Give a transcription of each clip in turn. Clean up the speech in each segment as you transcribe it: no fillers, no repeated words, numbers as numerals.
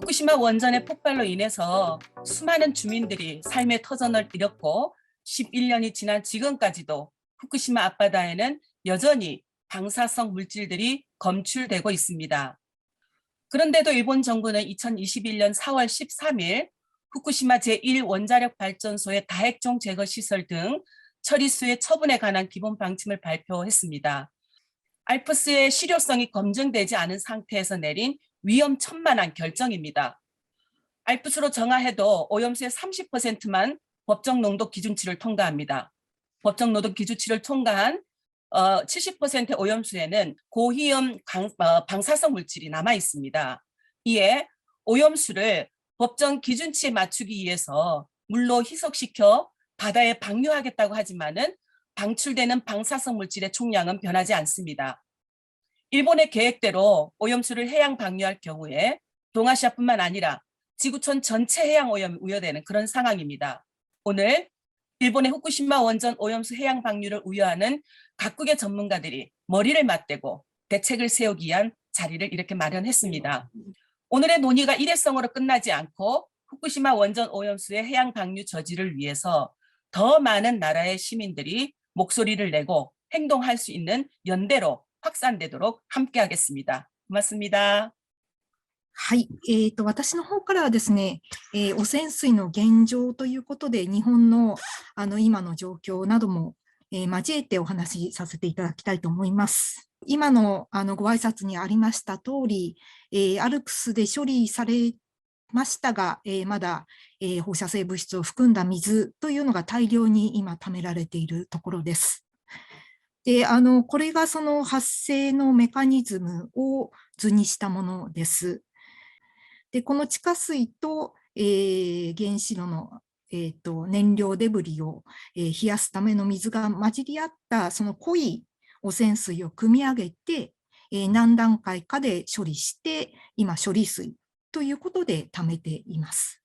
후쿠시마 원전의 폭발로 인해서 수많은 주민들이 삶의 터전을 잃었고 11년이 지난 지금까지도 후쿠시마 앞바다에는 여전히 방사성 물질들이 검출되고 있습니다. 그런데도 일본 정부는 2021년 4월 13일 후쿠시마 제1원자력발전소의 다핵종 제거 시설 등 처리수의 처분에 관한 기본 방침을 발표했습니다. 알프스의 실효성이 검증되지 않은 상태에서 내린 위험천만한 결정입니다. 알프스로 정하해도 오염수의 30%만 법정 농도 기준치를 통과합니다. 법정 농도 기준치를 통과한 70%의 오염수에는 고위험 방사성 물질이 남아 있습니다. 이에 오염수를 법정 기준치에 맞추기 위해서 물로 희석시켜 바다에 방류하겠다고 하지만은 방출되는 방사성 물질의 총량은 변하지 않습니다. 일본의 계획대로 오염수를 해양 방류할 경우에 동아시아뿐만 아니라 지구촌 전체 해양 오염이 우려되는 그런 상황입니다. 오늘 일본의 후쿠시마 원전 오염수 해양 방류를 우려하는 각국의 전문가들이 머리를 맞대고 대책을 세우기 위한 자리를 이렇게 마련했습니다. 오늘의 논의가 일회성으로 끝나지 않고 후쿠시마 원전 오염수의 해양 방류 저지를 위해서 더 많은 나라의 시민들이 목소리를 내고 행동할 수 있는 연대로 확산되도록 함께하겠습니다. 고맙습니다.はい、私の方からはですね、汚染水の現状ということで、日本の今の状況なども、交えてお話しさせていただきたいと思います。今のご挨拶にありました通り、アルプスで処理されましたが、まだ、放射性物質を含んだ水というのが大量に今貯められているところです。で、これがその発生のメカニズムを図にしたものです。で、この地下水と、原子炉の、燃料デブリを、冷やすための水が混じり合ったその濃い汚染水を汲み上げて、何段階かで処理して、今処理水ということで貯めています。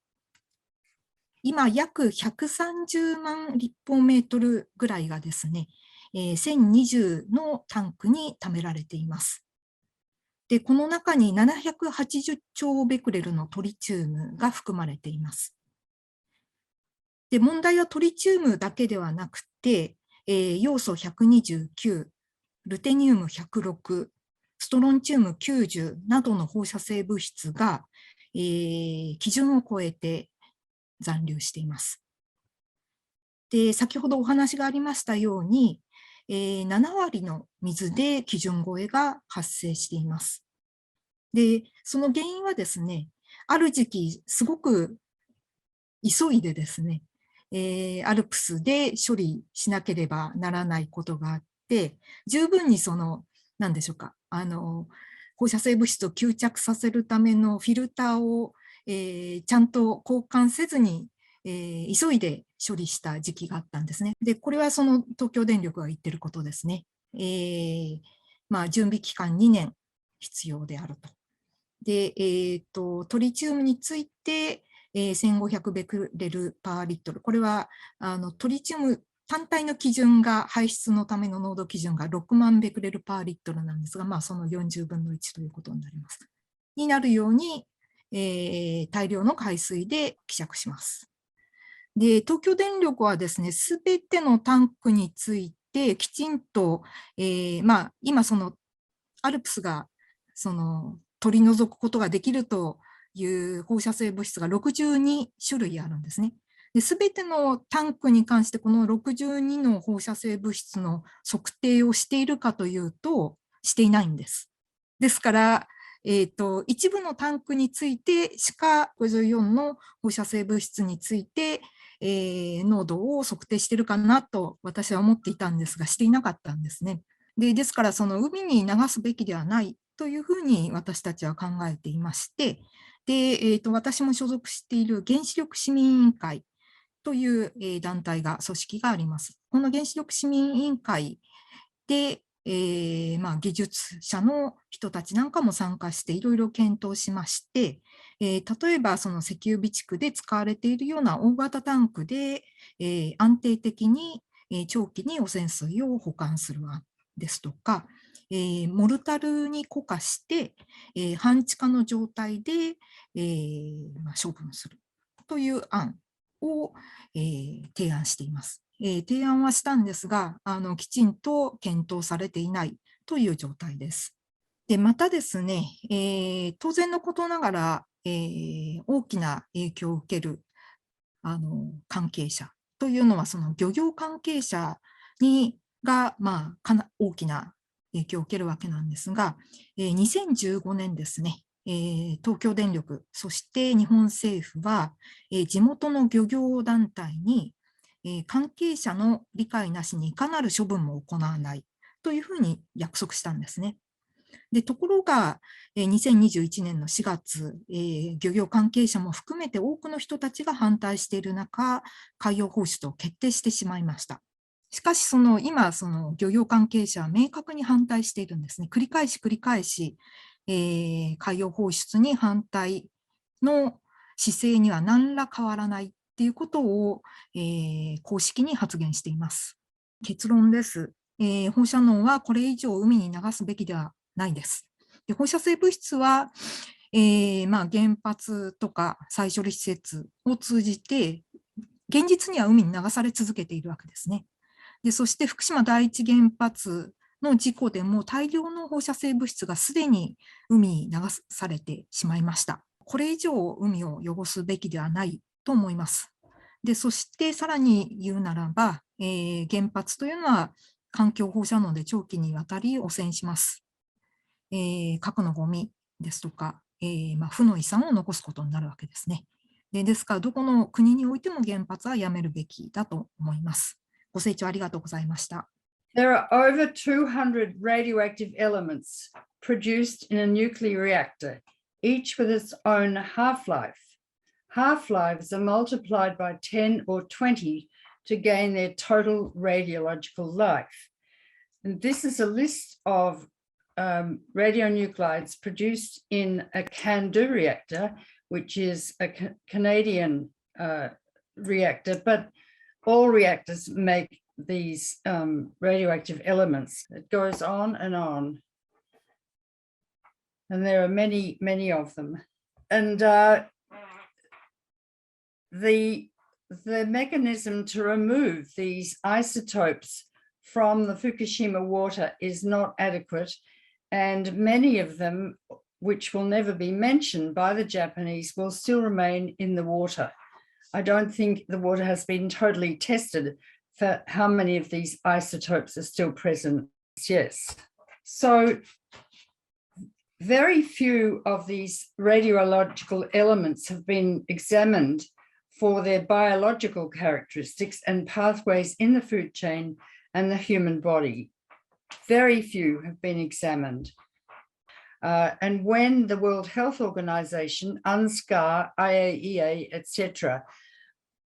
今約130万立方メートルぐらいがですね、1020のタンクに貯められています。で、この中に780兆ベクレルのトリチウムが含まれています。で、問題はトリチウムだけではなくて、要素129、ルテニウム106、ストロンチウム90などの放射性物質が、基準を超えて残留しています。で、先ほどお話がありましたように、7割の水で基準超えが発生しています。で、その原因はですね、ある時期すごく急いでですね、アルプスで処理しなければならないことがあって、十分に何でしょうか、放射性物質を吸着させるためのフィルターを、ちゃんと交換せずに、急いで処理した時期があったんですね。で、これはその東京電力が言ってることですね。準備期間2年必要であると。で、トリチウムについて、1500ベクレルパーリットル。これはトリチウム単体の基準が、排出のための濃度基準が6万ベクレルパーリットルなんですが、その40分の1ということになります。になるように、大量の海水で希釈します。で、東京電力はですね、すべてのタンクについてきちんと、今アルプスが取り除くことができるという放射性物質が62種類あるんですね。すべてのタンクに関してこの62の放射性物質の測定をしているかというと、していないんです。ですから、一部のタンクについてしか54の放射性物質について、濃度を測定しているかなと私は思っていたんですが、していなかったんですね。ですから、海に流すべきではないというふうに私たちは考えていまして、で、私も所属している原子力市民委員会という団体組織があります。この原子力市民委員会で、技術者の人たちなんかも参加していろいろ検討しまして、例えばその石油備蓄で使われているような大型タンクで、安定的に長期に汚染水を保管する案ですとか、モルタルに固化して、半地下の状態で、処分するという案を、提案しています。提案はしたんですが、きちんと検討されていないという状態です。で、またですね、当然のことながら、大きな影響を受ける関係者というのは、その漁業関係者が、大きな影響を受けるわけなんですが、2015年ですね、東京電力、そして日本政府は、地元の漁業団体に、関係者の理解なしにいかなる処分も行わないというふうに約束したんですね。でところが、2021年の4月、漁業関係者も含めて多くの人たちが反対している中、海洋放出を決定してしまいました。しかし、今、漁業関係者は明確に反対しているんですね。繰り返し、海洋放出に反対の姿勢には何ら変わらないということを、公式に発言しています。結論です。放射能はこれ以上海に流すべきではないです。で放射性物質は、原発とか再処理施設を通じて、現実には海に流され続けているわけですね。でそして福島第一原発の事故でも大量の放射性物質がすでに海に流されてしまいました。これ以上海を汚すべきではないと思います。でそしてさらに言うならば、原発というのは環境放射能で長期にわたり汚染します。核のゴミですとか、負の遺産を残すことになるわけですね。ですから、どこの国においても原発はやめるべきだと思います。ご清聴ありがとうございました。There are over 200 radioactive elements produced in a nuclear reactor, each with its own half-life. Half-lives are multiplied by 10 or 20 to gain their total radiological life. And this is a list of radionuclides produced in a CANDU reactor, which is a Canadian reactor, but all reactors make these radioactive elements. It goes on. And there are many, many of them. And the mechanism to remove these isotopes from the Fukushima water is not adequate. And many of them, which will never be mentioned by the Japanese, will still remain in the water. I don't think the water has been totally tested for how many of these isotopes are still present. Yes. So very few of these radiological elements have been examined for their biological characteristics and pathways in the food chain and the human body. Very few have been examined. And when the World Health Organization, UNSCAR, IAEA, etc.,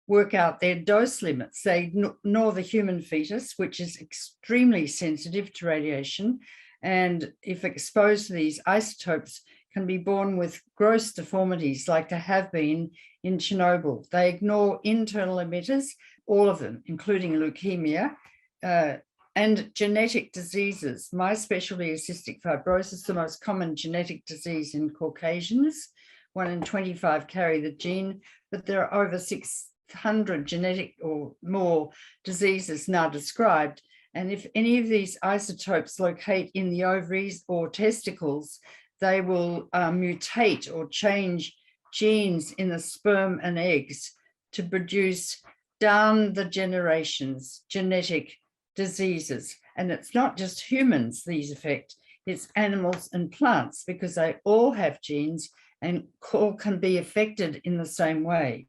work out their dose limits, they ignore the human fetus, which is extremely sensitive to radiation, and if exposed to these isotopes, can be born with gross deformities like there have been in Chernobyl. They ignore internal emitters, all of them, including leukemia, and genetic diseases. My specialty is cystic fibrosis, the most common genetic disease in Caucasians. 1 in 25 carry the gene, but there are over 600 genetic or more diseases now described. And if any of these isotopes locate in the ovaries or testicles, they will mutate or change genes in the sperm and eggs to produce down the generations genetic diseases. And it's not just humans these affect, it's animals and plants, because they all have genes and all can be affected in the same way.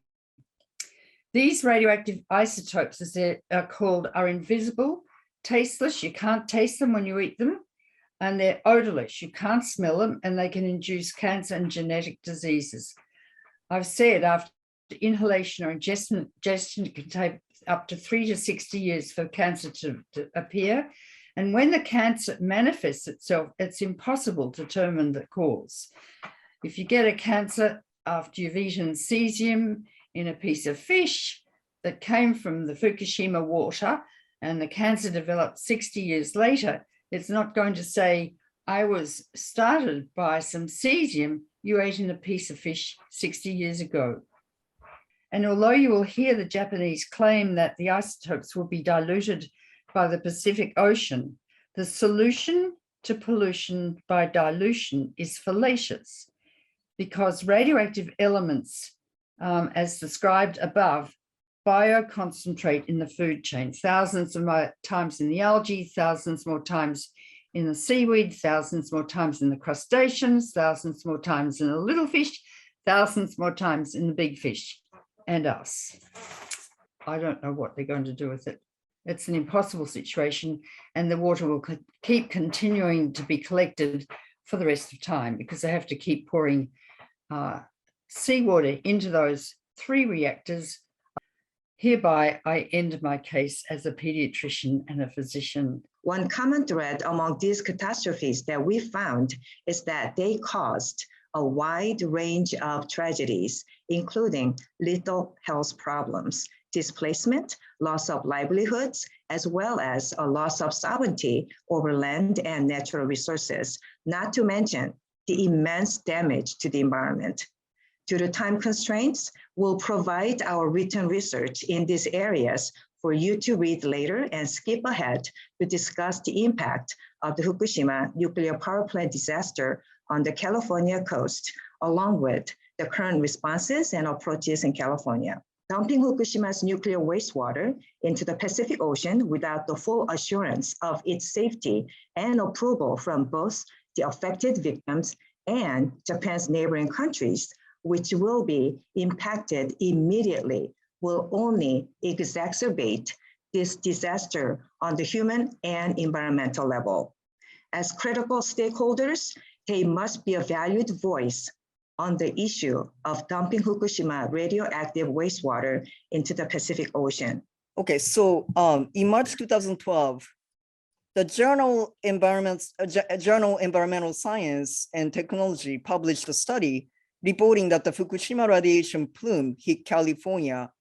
These radioactive isotopes, as they are called, are invisible, tasteless, you can't taste them when you eat them, and they're odorless, you can't smell them, and they can induce cancer and genetic diseases. I've said after inhalation or ingestion can take up to 3 to 60 years for cancer to appear. And when the cancer manifests itself, it's impossible to determine the cause. If you get a cancer after you've eaten cesium in a piece of fish that came from the Fukushima water, and the cancer developed 60 years later, It's not going to say, I was started by some cesium you ate in a piece of fish 60 years ago. And although you will hear the Japanese claim that the isotopes will be diluted by the Pacific Ocean, the solution to pollution by dilution is fallacious, because radioactive elements, as described above, bioconcentrate in the food chain, thousands of times in the algae, thousands more times in the seaweed, thousands more times in the crustaceans, thousands more times in the little fish, thousands more times in the big fish, and us. I don't know what they're going to do with it. It's an impossible situation, and the water will keep continuing to be collected for the rest of time, because they have to keep pouring seawater into those 3 reactors. Hereby, I end my case as a pediatrician and a physician. One common thread among these catastrophes that we found is that they caused a wide range of tragedies, including lethal health problems, displacement, loss of livelihoods, as well as a loss of sovereignty over land and natural resources, not to mention the immense damage to the environment. Due to time constraints, we'll provide our written research in these areas for you to read later and skip ahead to discuss the impact of the Fukushima nuclear power plant disaster on the California coast, along with the current responses and approaches in California. Dumping Fukushima's nuclear wastewater into the Pacific Ocean without the full assurance of its safety and approval from both the affected victims and Japan's neighboring countries, which will be impacted immediately, will only exacerbate this disaster on the human and environmental level. As critical stakeholders, they must be a valued voice on the issue of dumping Fukushima radioactive wastewater into the Pacific Ocean. Okay, so in March 2012, the journal Environmental Science and Technology published a study reporting that the Fukushima radiation plume hit California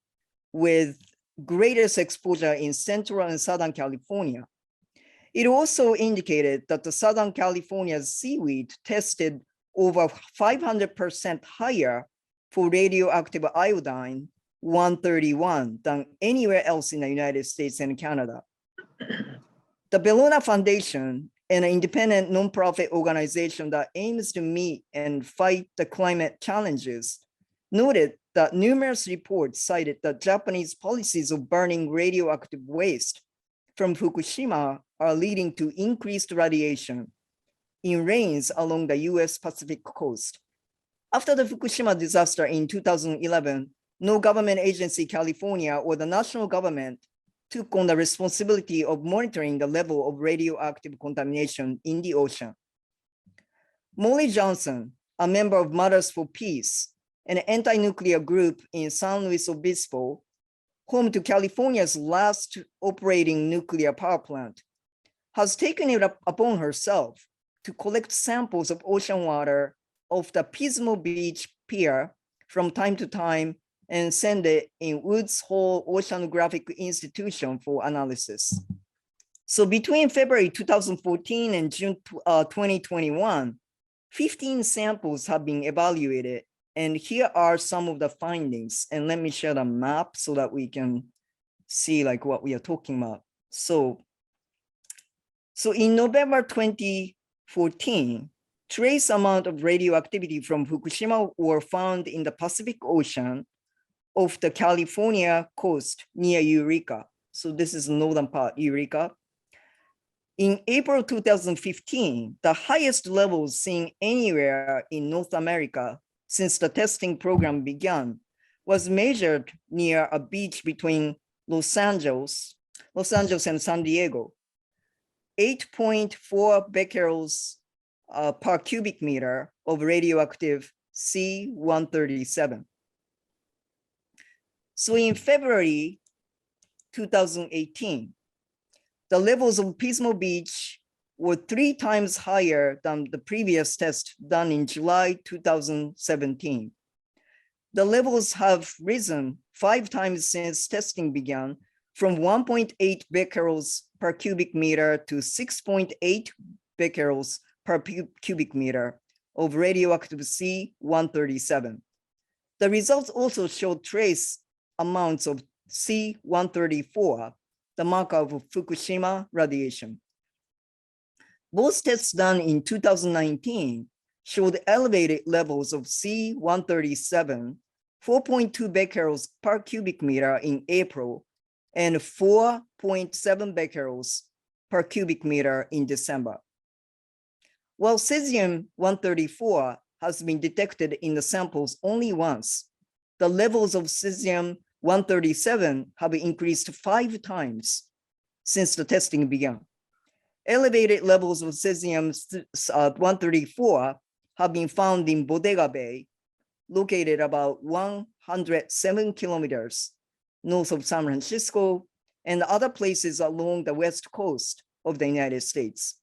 with greatest exposure in Central and Southern California. It also indicated that the Southern California's seaweed tested over 500% higher for radioactive iodine 131 than anywhere else in the United States and Canada. The Bellona Foundation, an independent nonprofit organization that aims to meet and fight the climate challenges, noted that numerous reports cited that Japanese policies of burning radioactive waste from Fukushima are leading to increased radiation in rains along the US Pacific coast. After the Fukushima disaster in 2011, no government agency, California, or the national government took on the responsibility of monitoring the level of radioactive contamination in the ocean. Molly Johnson, a member of Mothers for Peace, an anti-nuclear group in San Luis Obispo, home to California's last operating nuclear power plant, has taken it upon herself to collect samples of ocean water off the Pismo Beach Pier from time to time and send it in Woods Hole Oceanographic Institution for analysis. So between February 2014 and June 2021, 15 samples have been evaluated. And here are some of the findings. And let me share the map so that we can see like what we are talking about. So in November 2014, trace amount of radioactivity from Fukushima were found in the Pacific Ocean of the California coast near Eureka. So this is the northern part, Eureka. In April 2015, the highest levels seen anywhere in North America since the testing program began was measured near a beach between Los Angeles and San Diego. 8.4 becquerels per cubic meter of radioactive C-137. So in February 2018, the levels of Pismo Beach were 3 times higher than the previous test done in July 2017. The levels have risen 5 times since testing began, from 1.8 becquerels per cubic meter to 6.8 becquerels per cubic meter of radioactive C-137. The results also showed trace amounts of C-134, the marker of Fukushima radiation. Both tests done in 2019 showed elevated levels of C-137, 4.2 becquerels per cubic meter in April, and 4.7 becquerels per cubic meter in December. While cesium-134 has been detected in the samples only once, the levels of cesium-137 have increased 5 times since the testing began. Elevated levels of cesium-134 have been found in Bodega Bay, located about 107 kilometers north of San Francisco, and other places along the west coast of the United States.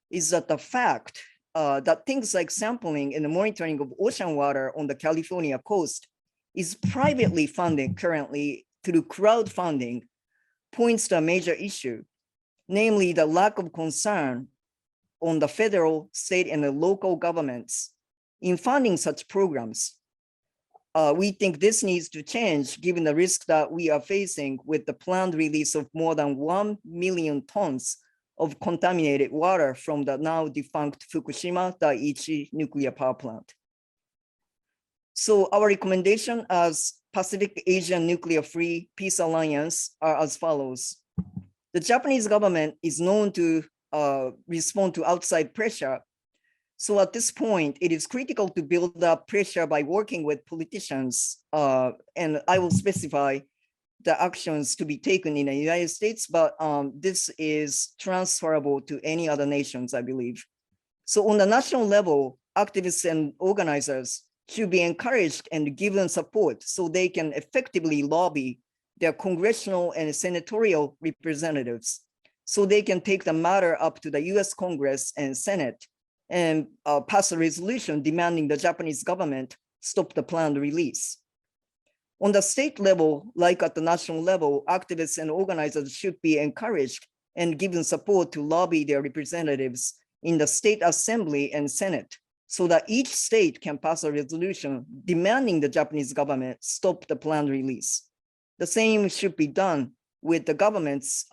Is that the fact that things like sampling and monitoring of ocean water on the California coast is privately funded currently through crowdfunding points to a major issue, namely the lack of concern on the federal, state, and the local governments in funding such programs. We think this needs to change given the risk that we are facing with the planned release of more than 1 million tons of contaminated water from the now defunct Fukushima Daiichi nuclear power plant. So our recommendation as Pacific Asian Nuclear Free Peace Alliance are as follows. The Japanese government is known to respond to outside pressure. So at this point, it is critical to build up pressure by working with politicians. And I will specify the actions to be taken in the United States, but this is transferable to any other nations, I believe. So on the national level, activists and organizers should be encouraged and given support so they can effectively lobby their congressional and senatorial representatives, so they can take the matter up to the US Congress and Senate and pass a resolution demanding the Japanese government stop the planned release. On the state level, like at the national level, activists and organizers should be encouraged and given support to lobby their representatives in the state assembly and Senate, so that each state can pass a resolution demanding the Japanese government stop the planned release. The same should be done with the governments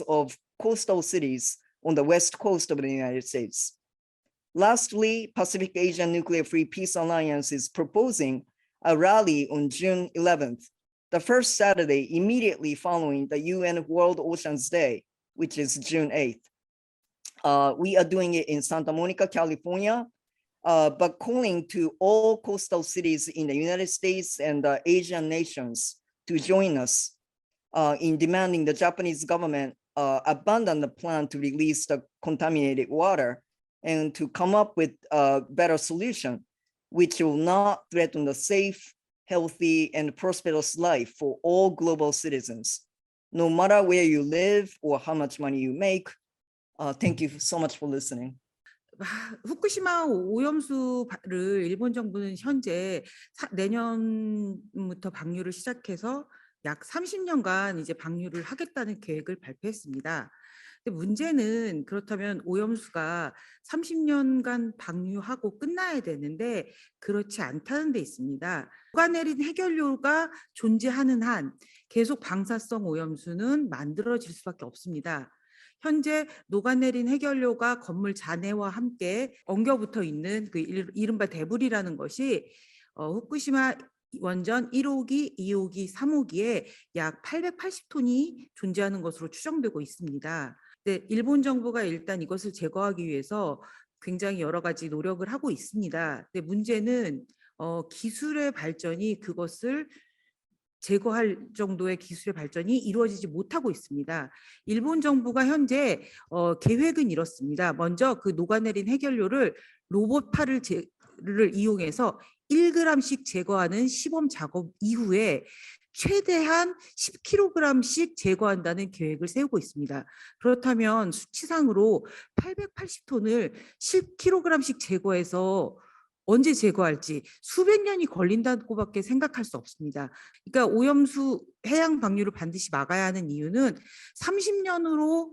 of coastal cities on the west coast of the United States. Lastly, Pacific Asian Nuclear Free Peace Alliance is proposing a rally on June 11th, the first Saturday immediately following the UN World Oceans Day, which is June 8th. We are doing it in Santa Monica, California, but calling to all coastal cities in the United States and the Asian nations to join us in demanding the Japanese government abandon the plan to release the contaminated water and to come up with a better solution, which will not threaten the safe, healthy, and prosperous life for all global citizens, no matter where you live or how much money you make. Thank you so much for listening. 후쿠시마 오염수를 일본 정부는 현재 내년부터 방류를 시작해서 약 30년간 이제 방류를 하겠다는 계획을 발표했습니다. 근데 문제는 그렇다면 오염수가 30년간 방류하고 끝나야 되는데 그렇지 않다는 데 있습니다. 녹아내린 해결료가 존재하는 한 계속 방사성 오염수는 만들어질 수밖에 없습니다. 현재 녹아내린 해결료가 건물 잔해와 함께 엉겨붙어 있는 그 이른바 데브리라는 것이 후쿠시마 원전 1호기, 2호기, 3호기에 약 880톤이 존재하는 것으로 추정되고 있습니다. 네, 일본 정부가 일단 이것을 제거하기 위해서 굉장히 여러 가지 노력을 하고 있습니다. 근데 문제는 기술의 발전이 그것을 제거할 정도의 기술의 발전이 이루어지지 못하고 있습니다. 일본 정부가 현재 계획은 이렇습니다. 먼저 그 녹아내린 해결료를 로봇팔을 이용해서 1g씩 제거하는 시범 작업 이후에 최대한 10kg씩 제거한다는 계획을 세우고 있습니다. 그렇다면 수치상으로 880톤을 10kg씩 제거해서 언제 제거할지 수백 년이 걸린다고밖에 생각할 수 없습니다. 그러니까 오염수 해양 방류를 반드시 막아야 하는 이유는 30년으로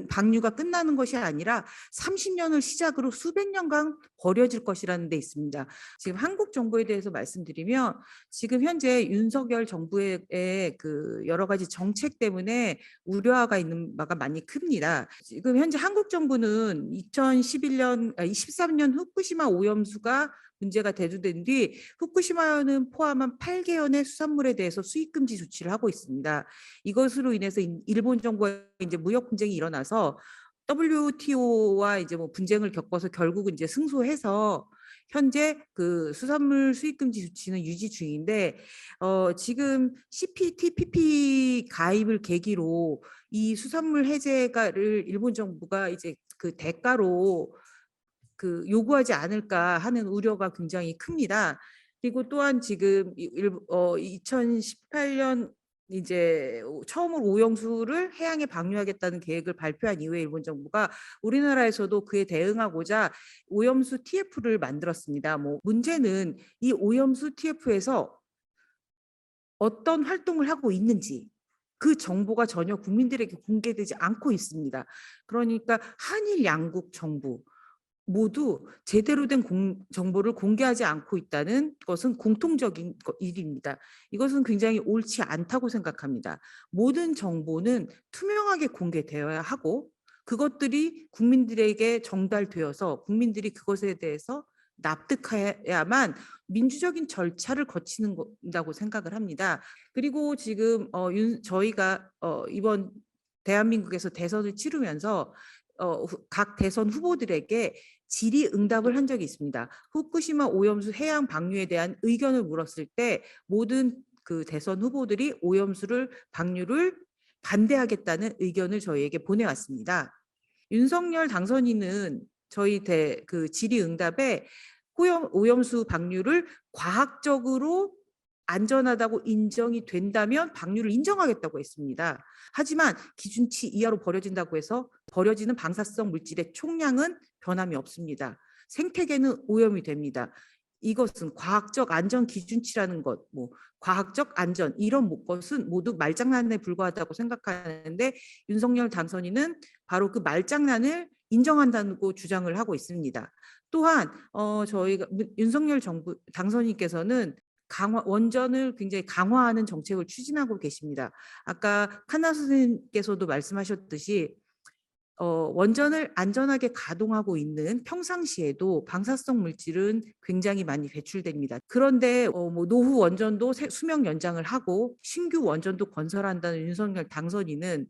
방류가 끝나는 것이 아니라 30년을 시작으로 수백 년간 버려질 것이라는 데 있습니다. 지금 한국 정부에 대해서 말씀드리면 지금 현재 윤석열 정부의 그 여러 가지 정책 때문에 우려가 있는 바가 많이 큽니다. 지금 현재 한국 정부는 23년 후쿠시마 오염수가 문제가 대두된 뒤 후쿠시마현은 포함한 8개연의 수산물에 대해서 수입금지 조치를 하고 있습니다. 이것으로 인해서 일본 정부와 이제 무역 분쟁이 일어나서 WTO와 이제 뭐 분쟁을 겪어서 결국은 이제 승소해서 현재 그 수산물 수입금지 조치는 유지 중인데 지금 CPTPP 가입을 계기로 이 수산물 해제를 일본 정부가 이제 그 대가로 그 요구하지 않을까 하는 우려가 굉장히 큽니다. 그리고 또한 지금 2018년 이제 처음으로 오염수를 해양에 방류하겠다는 계획을 발표한 이후에 일본 정부가 우리나라에서도 그에 대응하고자 오염수 TF를 만들었습니다. 뭐 문제는 이 오염수 TF에서 어떤 활동을 하고 있는지 그 정보가 전혀 국민들에게 공개되지 않고 있습니다. 그러니까 한일 양국 정부 모두 제대로 된 정보를 공개하지 않고 있다는 것은 공통적인 일입니다. 이것은 굉장히 옳지 않다고 생각합니다. 모든 정보는 투명하게 공개되어야 하고 그것들이 국민들에게 전달되어서 국민들이 그것에 대해서 납득해야만 민주적인 절차를 거치는 거라고 생각을 합니다. 그리고 지금 저희가 이번 대한민국에서 대선을 치르면서 각 대선 후보들에게 질의응답을 한 적이 있습니다. 후쿠시마 오염수 해양 방류에 대한 의견을 물었을 때 모든 그 대선 후보들이 오염수를 방류를 반대하겠다는 의견을 저희에게 보내왔습니다. 윤석열 당선인은 저희 그 질의응답에 오염수 방류를 과학적으로 안전하다고 인정이 된다면 방류를 인정하겠다고 했습니다. 하지만 기준치 이하로 버려진다고 해서 버려지는 방사성 물질의 총량은 변함이 없습니다. 생태계는 오염이 됩니다. 이것은 과학적 안전 기준치라는 것, 뭐 과학적 안전 이런 것은 모두 말장난에 불과하다고 생각하는데 윤석열 당선인은 바로 그 말장난을 인정한다고 주장을 하고 있습니다. 또한 저희가 윤석열 정부 당선인께서는 원전을 굉장히 강화하는 정책을 추진하고 계십니다. 아까 칸나 선생님께서도 말씀하셨듯이 원전을 안전하게 가동하고 있는 평상시에도 방사성 물질은 굉장히 많이 배출됩니다. 그런데 뭐 노후 원전도 수명 연장을 하고 신규 원전도 건설한다는 윤석열 당선인은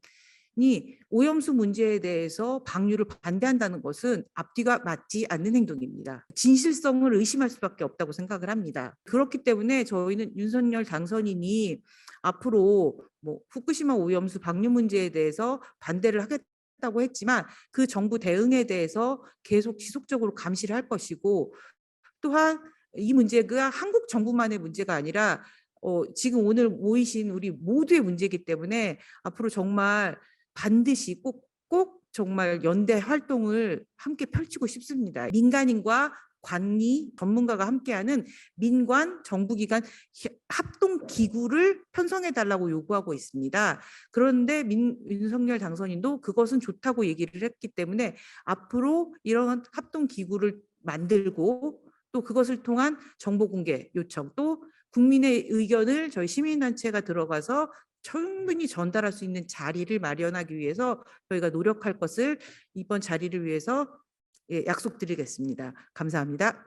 오염수 문제에 대해서 방류를 반대한다는 것은 앞뒤가 맞지 않는 행동입니다. 진실성을 의심할 수밖에 없다고 생각을 합니다. 그렇기 때문에 저희는 윤석열 당선인이 앞으로 뭐 후쿠시마 오염수 방류 문제에 대해서 반대를 하겠다고 했지만 그 정부 대응에 대해서 계속 지속적으로 감시를 할 것이고 또한 이 문제가 한국 정부만의 문제가 아니라 지금 오늘 모이신 우리 모두의 문제이기 때문에 앞으로 정말 반드시 꼭 정말 연대 활동을 함께 펼치고 싶습니다. 민간인과 관리, 전문가가 함께하는 민관, 정부기관 합동기구를 편성해달라고 요구하고 있습니다. 그런데 윤석열 당선인도 그것은 좋다고 얘기를 했기 때문에 앞으로 이런 합동기구를 만들고 또 그것을 통한 정보 공개 요청 또 국민의 의견을 저희 시민단체가 들어가서 충분히 전달할 수 있는 자리를 마련하기 위해서 저희가 노력할 것을 이번 자리를 위해서 약속드리겠습니다. 감사합니다.